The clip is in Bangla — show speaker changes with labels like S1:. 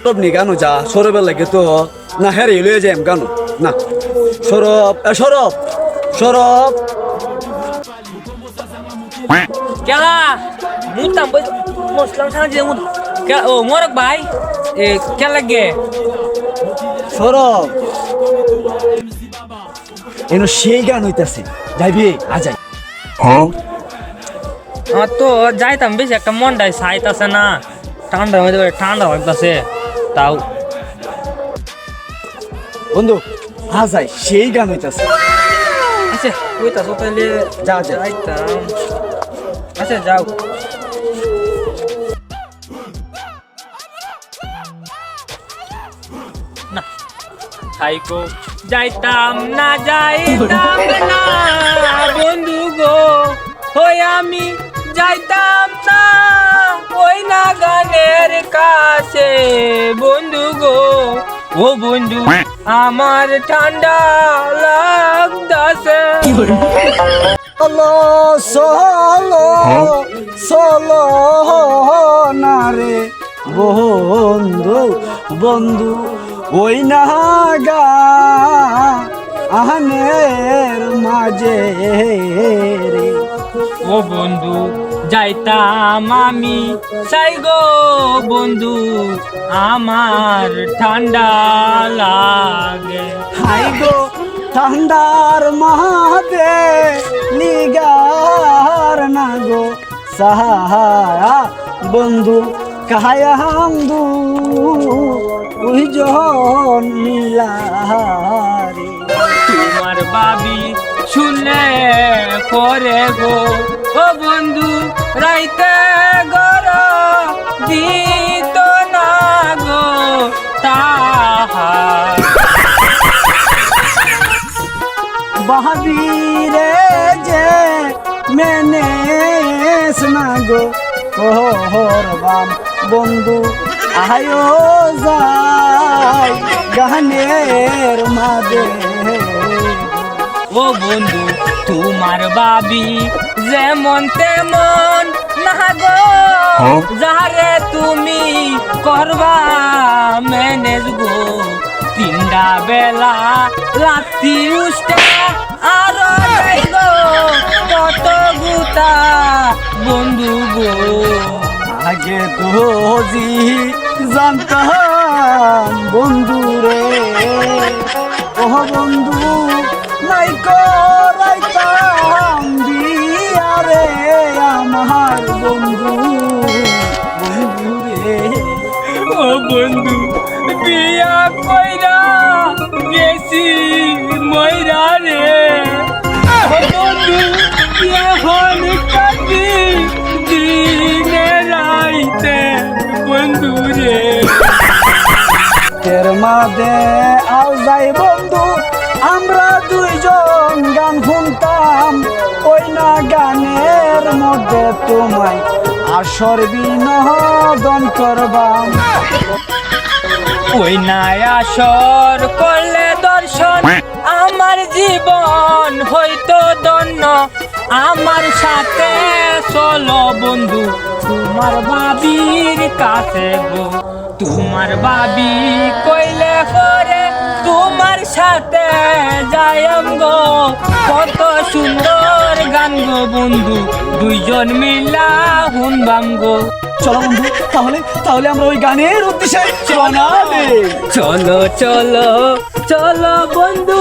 S1: সৌরভ নি গানো যা সৌরভের লাগে তো না হ্যাঁ রে লয়ে যাই গানো না সৌরভ সৌরভ সৌরভ
S2: কেলা মুতাম মুসলাম সাহায্যে ও মোরক ভাই এ কে লাগে
S1: সৌরভ এনো সেই গান হইতাছে যাইবি আজাই
S2: আমার তো যাইতাম বেশি একটা মনটাই সাইতাছে না ঠান্ডা হইতে পারে ঠান্ডা লাগতাছে তাও
S1: বন্ধু আজাই সেই গান হইতাছে
S2: আচ্ছা কইতাছো তাহলে
S1: যা যা
S2: যাইতাম আচ্ছা যাও না সাইকো যাইতাম না বন্ধু গো ওই আমি যাইতাম না ওই না গানের কাছে বন্ধু গো ও বন্ধু আমার ঠান্ডা লাগতাছে
S1: সলো সলো না রে বন্ধু বন্ধু ওই না গা আহনের মাঝে রে
S2: ও বন্ধু যাইতাম আমি চাই গো বন্ধু আমার ঠান্ডা লাগে
S1: হাই গো ঠান্ডার মাদে নিগার না গো সাহা বন্ধু কাহায়া হামদু ওই জন মিলারে
S2: তোমার বাবি শুনলে পরে গো ও বন্ধু রাইতে গর দিত না গো তাহা
S1: বাহাবীরে যে মেনে না গো বাম বন্ধু আয়ো যাই গানের মাঝে
S2: ও বন্ধু তোমার বাবি যেমন তেমন না গো যারে তুমি করবা ম্যানেজ গো তিনটা বেলা রাত্রি উষ্টা আর গো কত গুতা বন্ধু গো
S1: আগে দোজি জানতাম বন্ধু রে ও বন্ধু নাই করাইতাম বিয়ারে আমার বন্ধু বন্ধু রে
S2: ও বন্ধু বিয়া কইরা গেছি ময়রা রে ও বন্ধু এখন কাটি দিনে রাইতে বন্ধু রে
S1: তের মাঝে আও যাই বন্ধু আমরা দুইজন গান শুনতাম ওই না গানের মধ্যে তোমায় আসর বিনোদন করবাম
S2: ওই নাই আসর করলে দর্শন আমার জীবন হয়তো ধন্য আমার সাথে চলো বন্ধু তোমার বাবির কাছে গো তোমার বাবি কইলে পরে তোমার সাথে যাইম গো কত সুন্দর গান গো বন্ধু দুইজন মিলা শুনবাম গো
S1: চলো বন্ধু তাহলে তাহলে আমরা ওই গানের উদ্দেশ্যে রওনা দেই
S2: চলো চলো চলো বন্ধু